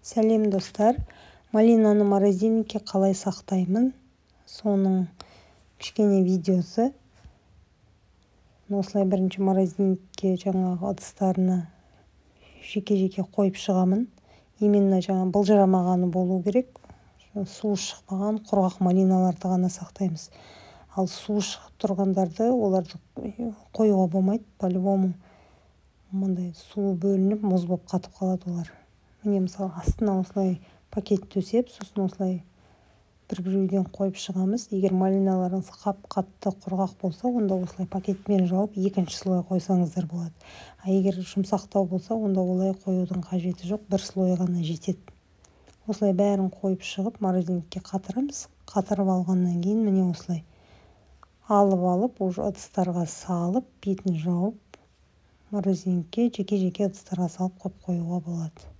Сәлем достар, малинаны морозильникке қалай сақтаймын, соның кішкене видеосы. Осылай бірінші морозильникке жаңағы ыдыстарына жеке-жеке қойып шығамын. Именно жаңа былжырамағаны болу керек. Суы шықпаған құрғақ малиналарды ғана сақтаймыз. Ал суы шығып тұрғандарды оларды қоюға болмайды. По-любому мындай суы бөлініп, мұз болып қатып қалады олар. Міне мысалы астына осылай пакет төсеп, сосын осылай бір-біреуден қойып шығамыз. Егер малиналарыңыз қатты құрғақ болса, онда осылай пакетпен жауып, екінші слой қойсаңыздар болады. А егер жұмсақтау болса, онда олай қоюдың қажеті жоқ, бір слой ғана жетеді. Осылай бәрін қойып шығып, морозильникке қатырамыз. Қатырып алғаннан кейін міне осылай алып, уже ыдыстарға салып, бетін жауып, морозильникке жеке-жеке ыдыстарға салып қойып қоюға болады.